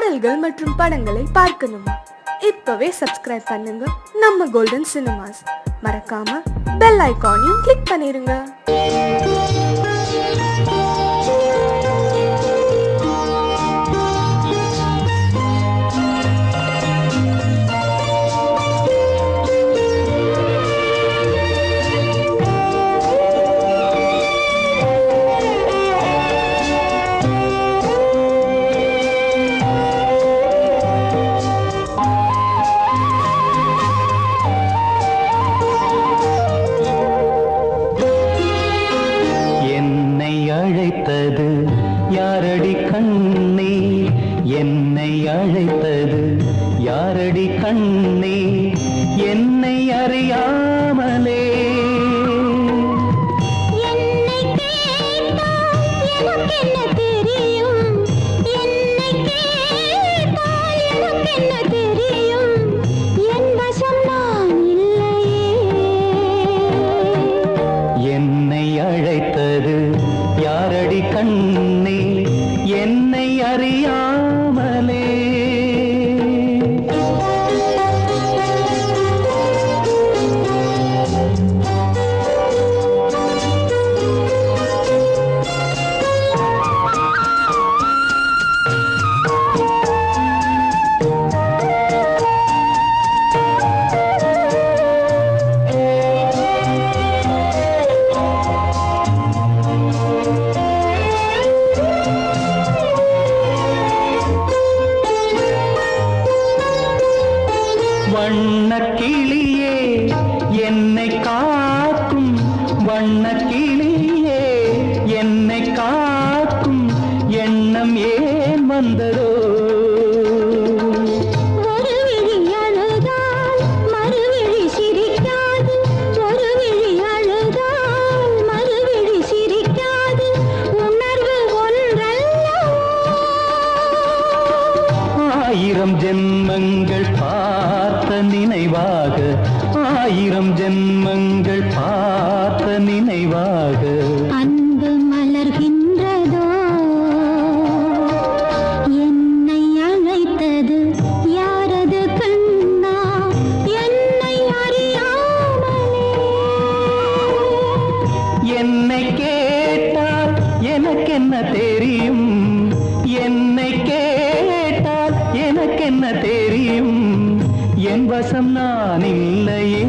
பாடல்கள் மற்றும் படங்களை பார்க்கணுமா? இப்பவே சப்ஸ்கிரைப் பண்ணுங்க நம்ம கோல்டன் சினிமாஸ். மறக்காம பெல் ஐகானையும் கிளிக் பண்ணிருங்க. யாரடி கண்ணே, என்னை அழைத்தது யாரடி கண்ணே, என்னை அறியாமலே. என்னை கேட்டால் எனக்கென்ன தெரியும், என்னை கேட்டால் எனக்கென்ன தெரியும், என் வசம் நான் இல்லையே. என்னை அழைத்தது யாரடி கண்ணே, என்னை அறியாமலே. வண்ணக்கிளியே என்னை காக்கும், வண்ணக்கிளியே என்னை காக்கும் எண்ணம் ஏன் வந்ததோ? ஒரு விழி அழுதால் மறுவிழி சிரிக்காது, ஒரு விழி அழுதால் மறுவிழி சிரிக்காது, உணர்வு ஒன்றல்லவோ. ஆயிரம் ஜென்மங்கள் பார்த்த நினைவாக, ஆயிரம் ஜென்மங்கள் பார்த்த நினைவாக அன்பு மலர்கின்றதோ. என்னை அழைத்தது யாரது கண்ணா, என்னை அறியாமலே. என்னை கேட்டால் எனக்கென்ன தெரியும், என்னை கேட்டால் எனக்கென்ன தெரியும், என் வசம் நான் இல்லையே.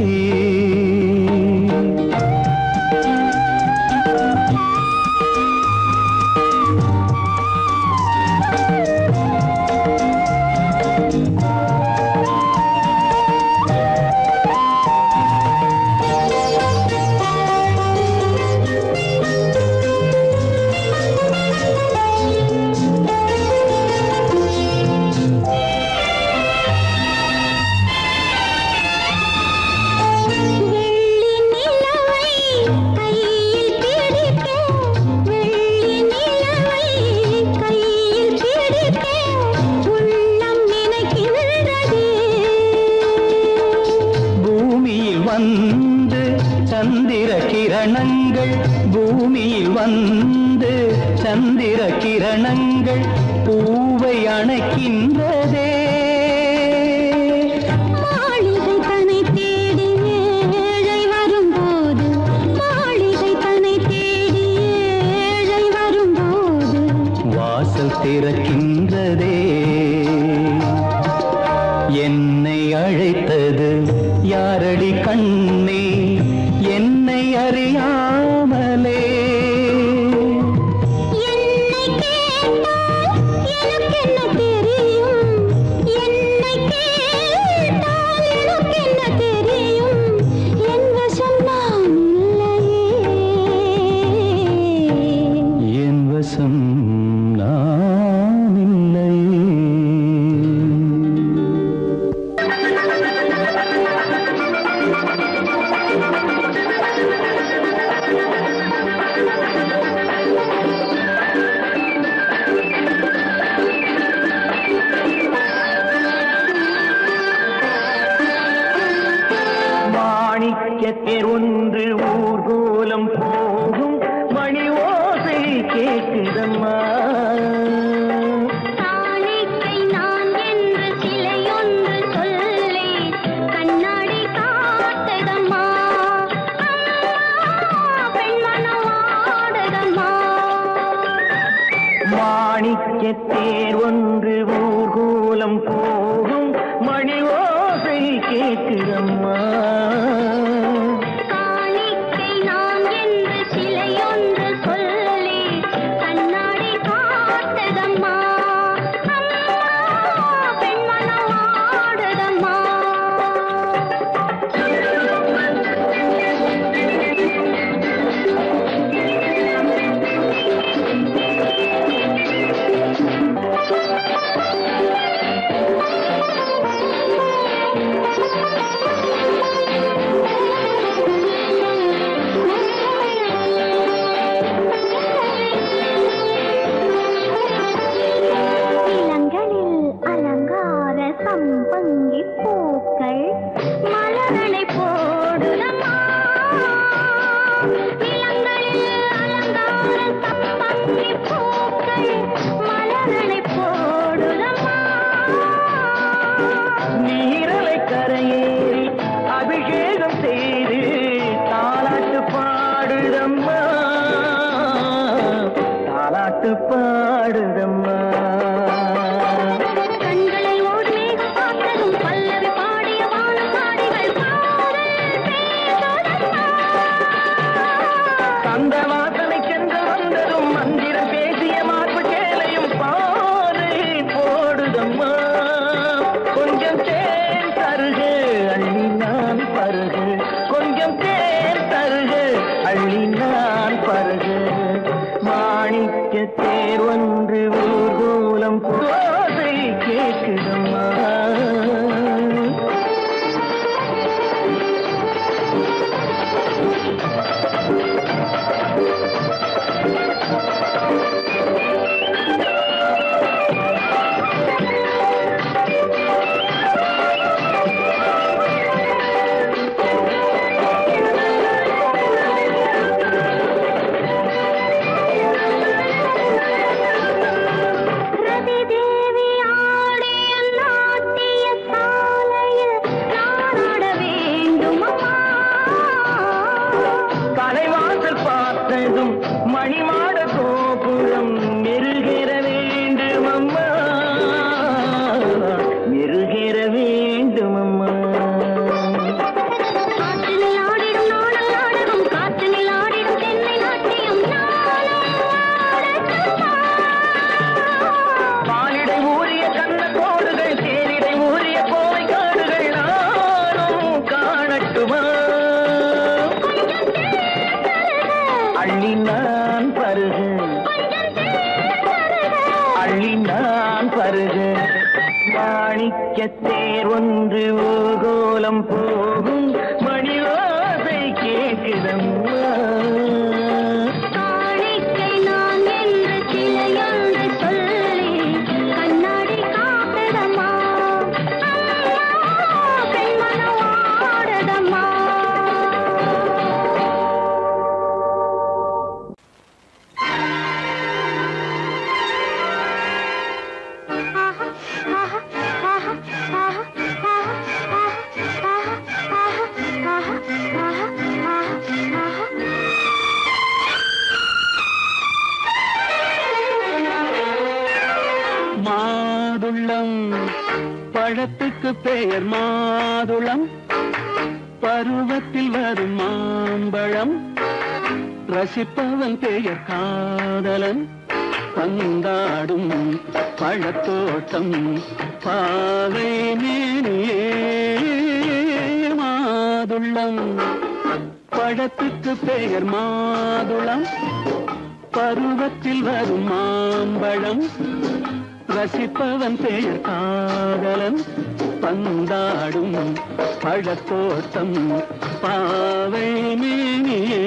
வந்து சந்திர கிரணங்கள், பூமியில் வந்து சந்திர கிரணங்கள் பூவை அணைக்கின்றதே. மாளிகை தன்னை தேடி ஏழை வரும்போது, மாளிகை தன்னை தேடி ஏழை வரும்போது வாசல் திறக்கின்றதே. என்னை அழைத்தது யாரடி கண்ணே, என்னை அறியாமலே. என்னை கேட்டால் எனக்கென்ன தெரியும், என்னை கேட்டால் எனக்கென்ன தெரியும், என் வசம் நான் இல்லையே. என் வசம் நான் இல்லையே. மாணிக்கத்தேர் ஒன்று ஊர்கோலம் போகும், மணி ஓசை கேட்குதம்மா. காணிக்கை நான் என்று ஊர்கோலம் போகும் மணி ஓசை கேட்கிறம்மா. காணிக்கை நாம் என்று சிலையொன்று சொல்லி கண்ணாடி காட்டுதம்மா. அம்மா பெண்மனம் ஆடுதம்மா. இளங்களில் அலங்கார சம்பங்கி பூக்கள் மலரனை போடுதம்மா. இளங்களில் அலங்கார சம்பங்கி பூக்கள் மலரனை போடுதம்மா. நீரலை கரையேறி அபிஷேகம் செய்து தாலாட்டு பாடுதம்மா. தாலாட்டு பாடுதம்மா. கண்களை ஓடி மேகம் பார்த்ததும் பல்லவி பாடிய வானம் பாடிகள் பாடல் பேசுதம்மா. அந்த வாசனை சென்று வந்ததும் மந்திரம் பேசிய மார்பு சேலையும் பாதை போடுதம்மா. கொஞ்சம் தேன் தருகு அள்ளி நான் பருகு. கொஞ்சம் தேன் தருகு அள்ளி நான் பருகு. மாணிக்க தேர் ஒன்று ஊர்கோலம் போதை கேட்குதம்மா. ரதி தேவி ஆடிய நாட்டிய சாலையில் நான் ஆட வேண்டுமம்மா. தலைவாசல் பார்த்ததும் மணிமாட கோபுரம் மெருகேற வேண்டுமம்மா. மெருகேற வேண்டுமம்மா. காற்றினில் ஆடிடும் நாடல் நாடகம் காற்றினில் ஆடிடும் தென்னை நாட்டியம் நானும் ஆடட்டுமா. பாலிடை ஊறிய கண்ண கோடுகள் தேனிடை ஊறிய கோவை காடுகள் நானும் காணட்டுமா. அள்ளி நான் பருகு அள்ளி நான் பருகு. மாணிக்க தேர் ஒன்று ஊர்கோலம் போகும் மணி ஓசை கேட்குதம்மா. காணிக்கை நான் என்று சிலையொன்று சொல்லி கண்ணாடி காட்டுதம்மா. அம்மா பெண்மனம் ஆடுதம்மா. மாதுளம் பழத்துக்கு பெயர் மாதுளம். பருவத்தில் வரும் மாம்பழம். ரசிப்பவன் பெயர் காதலன். பந்தாடும் பழத்தோட்டம் பாவை மேனியே. மாதுளம் பழத்துக்கு பெயர் மாதுளம். பருவத்தில் வரும் மாம்பழம். ரசிப்பவன் பெயர் காதலன். பந்தாடும் பழத்தோட்டம் பாவை மேனியே.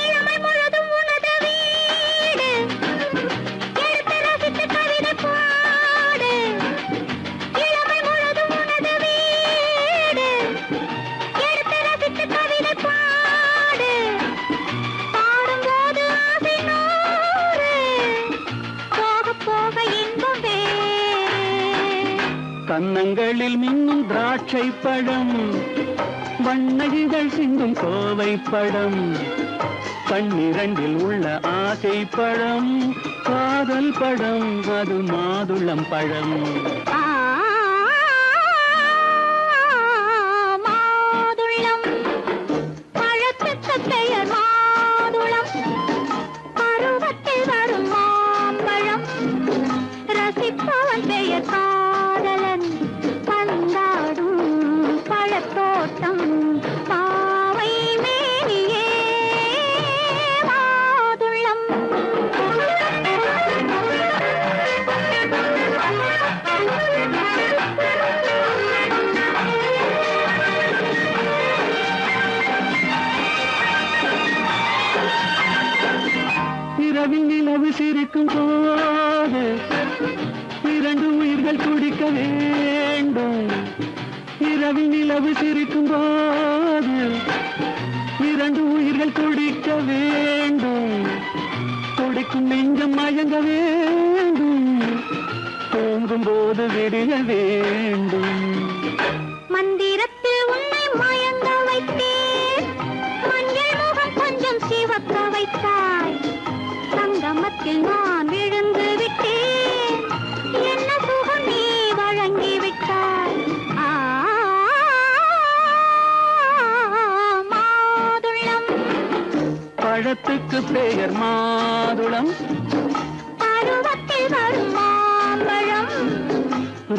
இளமை முழுதும் உனது வீடு எடுத்து ரசித்து கவிதை பாடு. இளமை முழுதும் உனது வீடு கன்னங்களில் மின்னும் திராட்சை பழம், வண்ணகிகள் சிந்தும் கோவை பழம், கண்ணிரண்டில் உள்ள ஆசை பழம், காதல் பழம், அது மாதுளம் பழம். மாதுளம் பழத்துக்கு பெயர் மாதுளம், பருவத்தில் வரும் மாம்பழம், ரசிப்பவன் பெயர் காதலன், பந்தாடும் பழத்தோட்டம், பாவை மேனியே மாதுளம். இரவில் நிலவு சிரிக்கும் போது இரண்டு உயிர்கள் துடிக்க வேண்டும். இரவில் நிலவு சிரிக்கும் போது இரண்டு உயிர்கள் துடிக்க வேண்டும். துடிக்கும் நெஞ்சம் மயங்க வேண்டும், தூங்கும் போது விடிய வேண்டும். மந்திரத்தில் உன்னை மயங்க வைத்தேன், மஞ்சள் முகம் கொஞ்சம் சிவக்க வைத்தாய், சங்கமத்தில் நான் விழுந்து விட்டேன், என்ன சுகம் நீ வழங்கி விட்டாய். மாதுளம் பழத்துக்கு பெயர் மாதுளம், பருவத்தில் வரும் மாம்பழம்,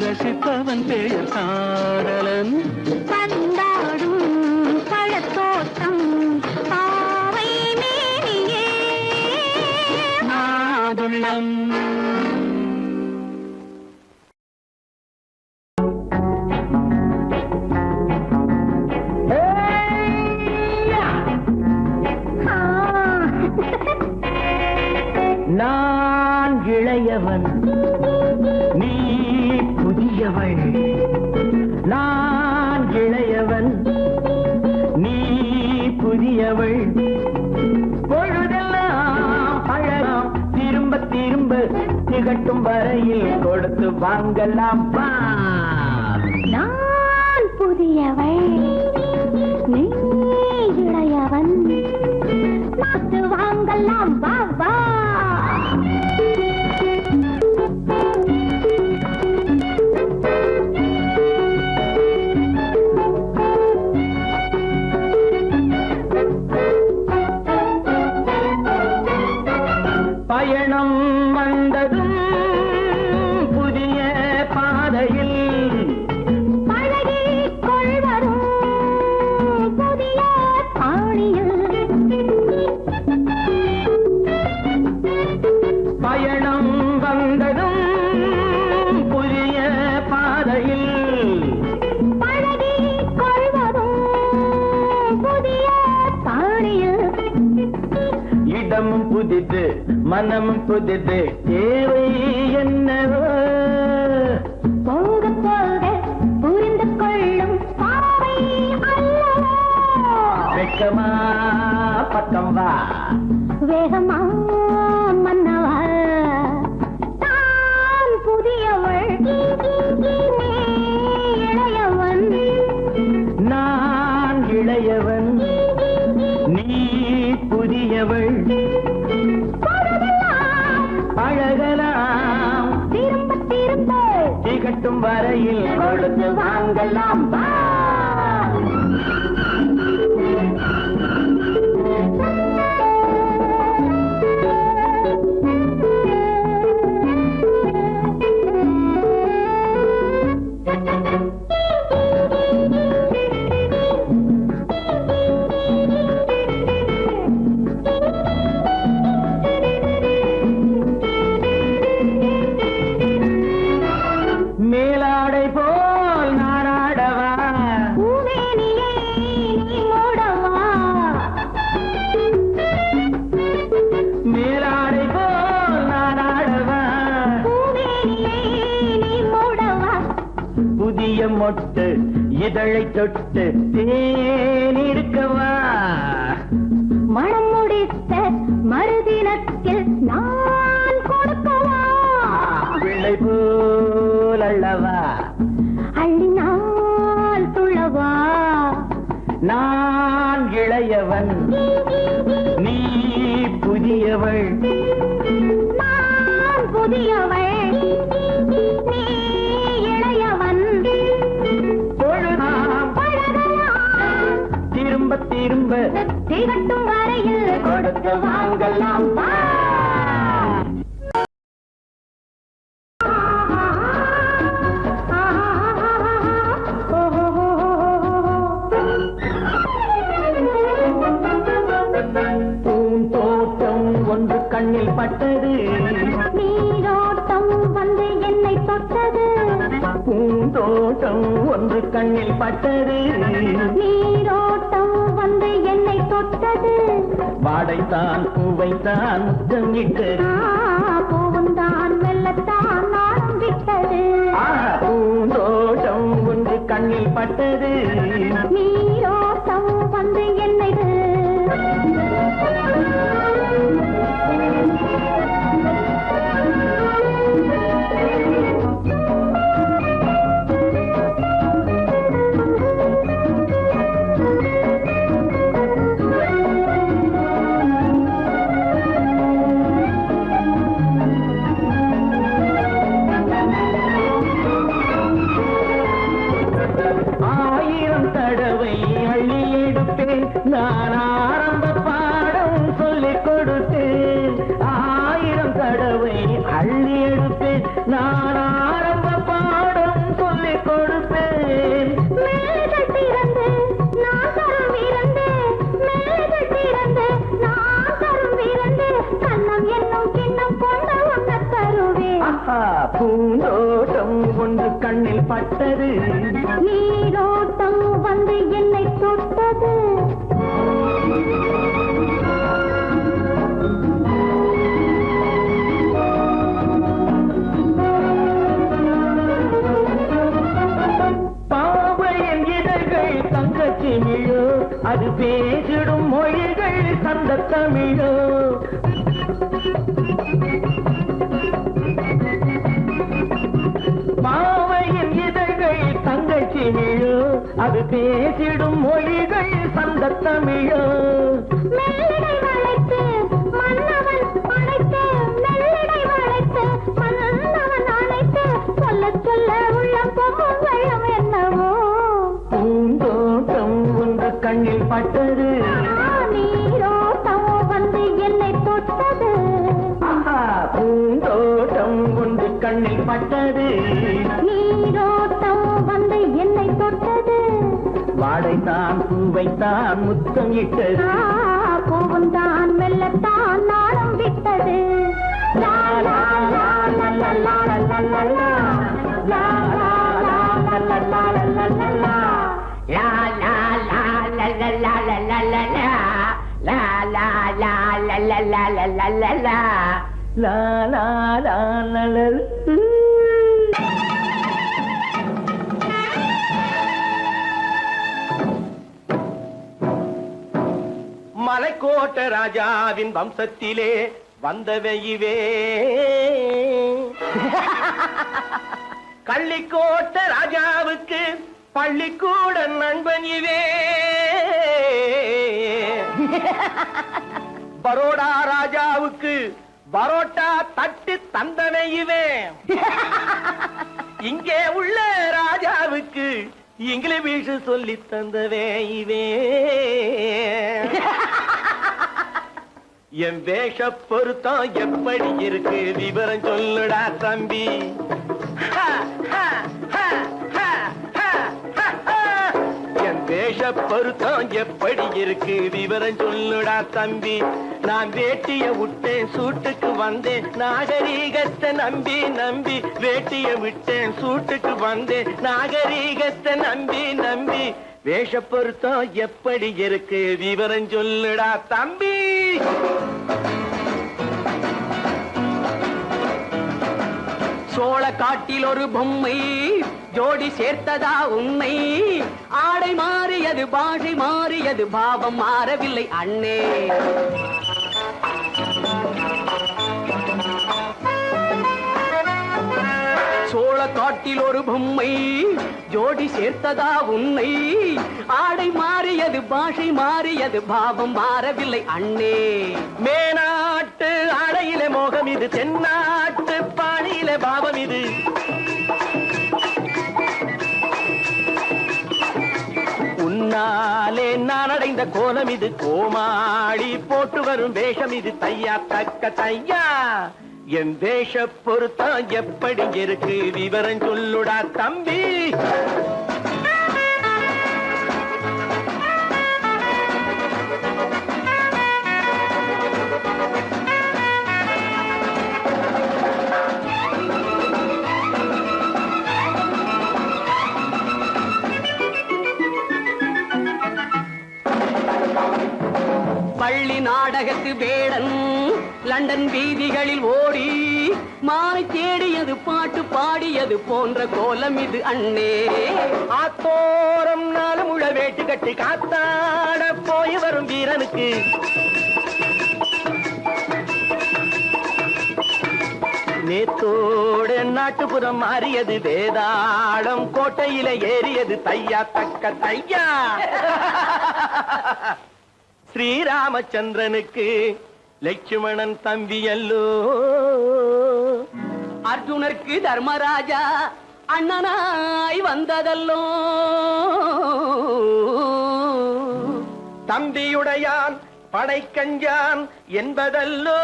ரசிப்பவன் பெயர் காதலன், பந்தாடும் பழத்தோட்டம், பாவை மேனியே மாதுளம். நான் இளையவன், நீ புதியவள். நான் இளையவன், நீ புதியவள். பொழுதெல்லாம் அழகாம், திரும்ப திரும்ப திகட்டும் வரையில் கொடுத்து வாங்கலாம் வா. நான் புதியவள், நீ இளையவன், பார்த்து வாங்கலாம் வா வா. பயணம் வந்ததும் புதிய பாதையில் பழகிக் கொள்வதும் புதிய பாணியில். பயணம் வந்ததும் புதிய பாதையில் பழகிக் கொள்வதும் புதிய பாணியில். இடமும் புதிது, மனமும் புதிது, தேவை என்னவோ போக போக புரிந்து கொள்ளும் பாவை அல்லவோ. வெட்கமா பக்கம் வா. வேகமா மன்னவா, நான் புதியவள், நீ இளையவன். நான் இளையவன், நீ புதியவள். பொழுதெல்லாம் அழகலாம், திரும்ப திரும்ப திகட்டும் வரையில் கொடுத்து வாங்கலாம் வா. மேலாடை போல் நாராடவா, பூமேனியை நீ மூடவா. மேலாடை போல் நாராடவா, பூமேனியை நீ மூடவா. புதிய மொட்டு இதழை தொட்டு தேனிருக்கவா. மனம் முடித்த மறுதினத்தில் நான் கொடுக்கவா. பிள்ளை போல் அல்லவா, புதியவள் நான் புதியவள் நீ இளையவன் பொழுதாம் பழகலாம் திரும்ப திரும்ப திகட்டும் வரையில் கொடுத்து வாங்கலாம் வா. பூந்தோட்டம் ஒன்று கண்ணில் பட்டது நீரோட்டம் வந்து என்னை தொட்டது பூந்தோட்டம் ஒன்று கண்ணில் பட்டது நீரோட்டம் வந்து என்னை தொட்டது வாடைத்தான் பூவைத்தான் முத்தம் இட்டது பூவுந்தான் வெள்ளத்தான் நாளும் விட்டது பூந்தோட்டம் ஒன்று கண்ணில் பட்டது நீரோட்டம் வந்து என்னை ஆயிரம் தடவை அள்ளி எடுப்பேன் நான் ஆரம்ப பாடம் சொல்லிக் கொடுத்தேன் ஆயிரம் தடவை அள்ளி எடுப்பேன் நான் ஆரம்ப பாடம் சொல்லிக் கொடுப்பேன் மேல்கள் திறந்து நான் தரும் விருந்து மேல்கள் திறந்து நான் தரும் விருந்து கண்ணம் என்னும் கிண்ணம் கொண்டு உண்ண தருவேன் பூந்தோட்டம் ஒன்று கண்ணில் பட்டது நீரோட்டம் வந்து என்னை தொட்டது பாவையின் இதழ்கள் தங்கச்சி மிழோ அது பேசிடும் மொழிகள் சந்த தமிழோ பாவையின் இதழ்கள் தங்கச்சி மிழோ அது பேசிடும் மொழிகள் சந்த தமிழோ மெல்லிடை வளைத்து மன்னவன் அணைத்து மெல்லிடை வளைத்து மன்னவன் அணைத்து சொல்ல சொல்ல உள்ளம் பொங்கும் வெள்ளம் என்னவோ பூந்தோட்டம் ஒன்று கண்ணில் பட்டது நீரோட்டம் வந்து என்னை தொட்டது பூந்தோட்டம் ஒன்று கண்ணில் பட்டது நீரோட்டம் வந்து என்னை தொட்டது வாடைத்தான் பூவைத்தான் முத்தம் இட்டது பூவுந்தான் மெல்லத்தான் நாளும் விட்டது லா லா லா லா லா லா லா லா லா. லா லா லா லா லா லா லா லா லா. La la la la la la la la la la la la la la la la la la la la லா லா லா லா லா. மலைக்கோட்ட ராஜாவின் வம்சத்திலே வந்தவையுவே கள்ளிக்கோட்ட ராஜாவுக்கு பள்ளிக்கூட நண்பன் இவே பரோடா ராஜாவுக்கு பரோட்டா தட்டு தந்தனை இவே இங்கே உள்ள ராஜாவுக்கு இங்கிலீஷ் சொல்லி தந்தவே இவே என் வேஷ பொருத்தம் எப்படி இருக்கு விவரம் சொல்லுடா தம்பி என் வேஷ பொருத்தம் எப்படி இருக்கு விவரம் சொல்லுடா தம்பி நான் வேட்டிய விட்டேன் சூட்டுக்கு வந்தேன் நாகரீகத்தை நம்பி நம்பி வேட்டிய விட்டேன் சூட்டுக்கு வந்தேன் நாகரீகத்தை நம்பி நம்பி வேஷ பொருத்தம் எப்படி இருக்கு விவரம் சொல்லுடா தம்பி சோழ காட்டில் ஒரு பொம்மை ஜோடி சேர்த்ததா உண்மை ஆடை மாறியது பாஷை மாறியது பாவம் மாறவில்லை அண்ணே சோழ காட்டில் ஒரு பொம்மை ஜோடி சேர்த்ததா உன்னை ஆடை மாறியது பாஷை மாறியது பாவம் மாறவில்லை அண்ணே மேனாட்டு பட்டு ஆடையிலே மோகம் இது தென்னாட்டு பாணியிலே பாவம் இது உன்னாலே நான் அடைந்த கோலம் இது கோமாளி போட்டு வரும் வேஷம் இது தையா தக்க தையா என் வேஷ பொருத்தம் எப்படி இருக்கு விவரம் சொல்லுடா தம்பி பள்ளி நாடகத்து வேடன் லண்டன் வீதிகளில் ஓடி மாலை தேடியது பாட்டு பாடியது போன்ற கோலம் இது அண்ணே ஆத்தோரம் நாளும் உள்ள வேட்டு கட்டி காத்தாட போய் வரும் வீரனுக்கு நேத்தோடு நாட்டுப்புறம் மாறியது வேதாளம் கோட்டையில ஏறியது தையா தக்க தையா ஸ்ரீராமச்சந்திரனுக்கு லட்சுமணன் தம்பி அல்லோ அர்ஜுனருக்கு தர்மராஜா அண்ணனாய் வந்ததல்லோ தம்பியுடையான் படைக்கஞ்சான் என்பதல்லோ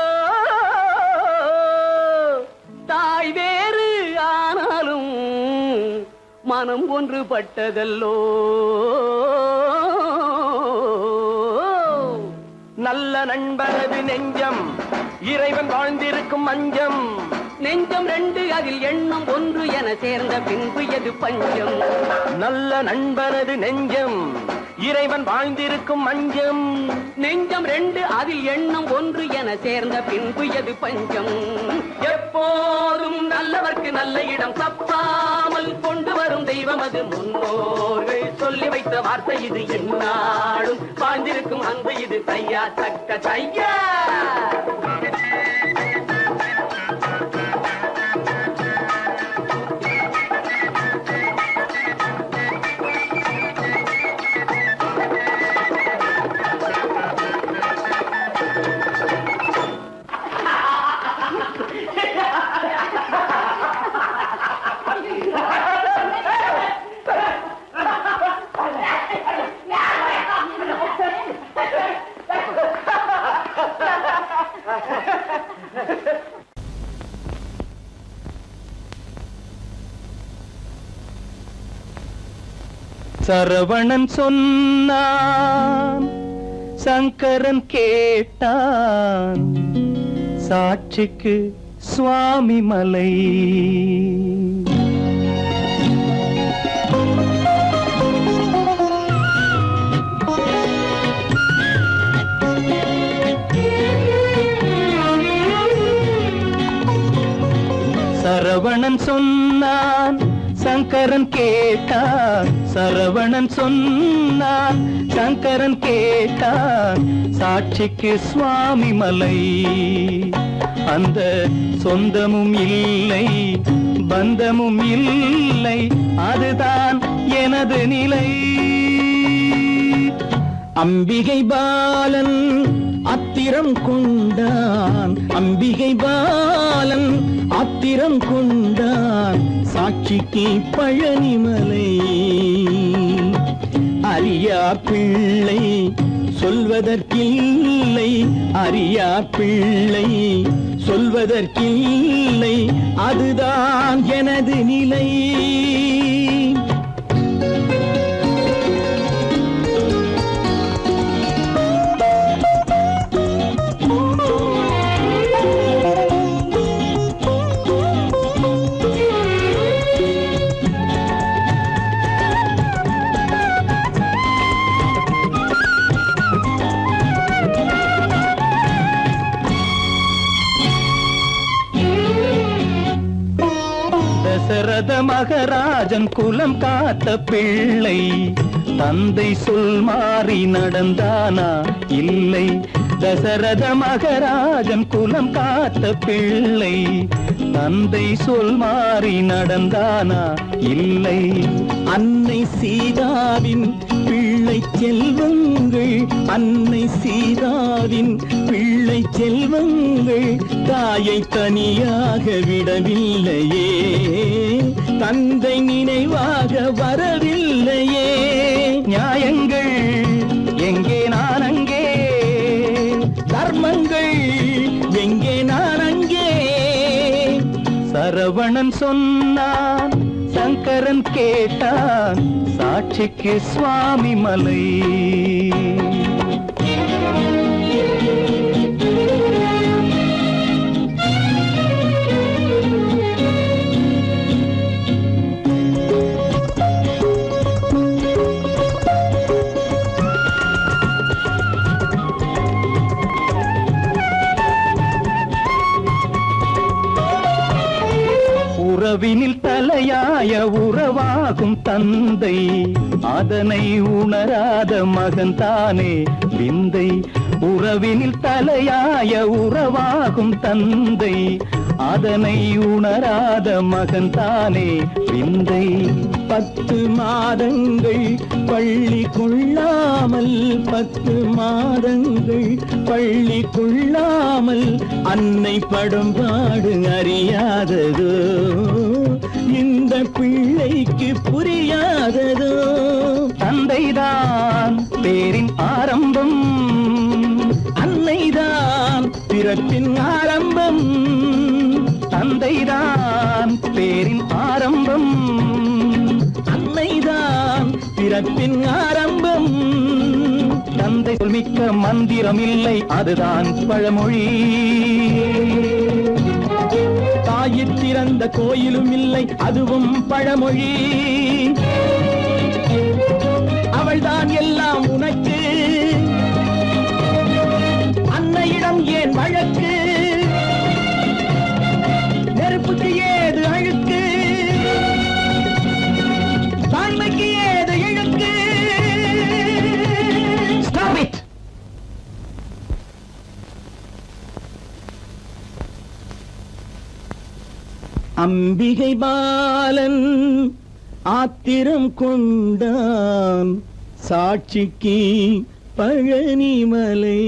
தாய் வேறு ஆனாலும் மனம் ஒன்றுபட்டதல்லோ நல்ல நண்பரது நெஞ்சம் இறைவன் வாழ்ந்திருக்கும் மஞ்சம் நெஞ்சம் ரெண்டு அதில் எண்ணம் ஒன்று என சேர்ந்த பின்பு எது பஞ்சம் நல்ல நண்பரது நெஞ்சம் இறைவன் வாழ்ந்திருக்கும் மஞ்சம் நெஞ்சம் ரெண்டு அதில் எண்ணம் ஒன்று என சேர்ந்த பின்பு எது பஞ்சம் எப்போதும் நல்லவர்க்கு நல்ல இடம் தப்பாமல் கொண்டு வரும் தெய்வம் அது முன்னோர்கள் சொல்லி வைத்த வார்த்தை இது என்னாலும் வாழ்ந்திருக்கும் அன்பு இது தையா தக்க தையா சரவணன் சொன்னான் சங்கரன் கேட்டான் சாட்சிக்கு சுவாமி மலை சரவணன் சொன்னான் சங்கரன் கேட்டான் சரவணன் சொன்னான் சங்கரன் கேட்டான் சாட்சிக்கு சுவாமி மலை அந்த சொந்தமும் இல்லை பந்தமும் இல்லை அதுதான் எனது நிலை அம்பிகை பாலன் அத்திரம் கொண்டான் அம்பிகை பாலன் ஆத்திரம் கொண்டான் சாட்சிக்கு பழனிமலை அறியா பிள்ளை சொல்வதற்கில்லை அறியா பிள்ளை சொல்வதற்கில்லை அதுதான் எனது நிலை தசரத மகராஜன் குலம் காத்த பிள்ளை தந்தை சொல் மாறி நடந்தானா இல்லை தசரத மகராஜன் குலம் காத்த பிள்ளை. தந்தை சொல் மாறி நடந்தானா? இல்லை. அன்னை சீதாவின் பிள்ளை செல்வங்கள், அன்னை சீதாவின் பிள்ளை செல்வங்கள் தாயை தனியாக விடவில்லையே, தந்தை நினைவாக வரவில்லையே. நியாயங்கள் எங்கே நான் அங்கே, தர்மங்கள் எங்கே நான் அங்கே. சரவணன் சொன்னான், சங்கரன் கேட்டான், சாட்சிக்கு சுவாமி மலை. உறவினில் தலையாய உறவாகும் தந்தை, அதனை உணராத மகன் தானே விந்தை. உறவினில் தலையாய உறவாகும் தந்தை, அதனை உணராத மகன் தானே விந்தை. 10 மாதங்கள் பள்ளி கொள்ளாமல், 10 மாதங்கள் பள்ளி கொள்ளாமல் அன்னை படும் பாடு அறியாததோ, இந்த பிள்ளைக்கு புரியாததோ. தந்தைதான் பேரின் ஆரம்பம், அன்னைதான் பிறப்பின் ஆரம்பம். தந்தைதான் பேரின் ஆரம்பம், அன்னைதான் பிறப்பின் ஆரம்பம். தந்தை சொல்மிக்க மந்திரம் இல்லை, அதுதான் பழமொழி. தாயிற் திறந்த கோயிலும் இல்லை, அதுவும் பழமொழி. அவள்தான் எல்லாம் உனக்கு, அன்னையிடம் ஏன் வழக்கு? நெருப்புக்கு ஏது அழுக்கு, தாய்மைக்கு ஏது இழுக்கு? Stop it! அம்பிகை பாலன் ஆத்திரம் கொண்டான், சாட்சிக்கு பழனிமலை.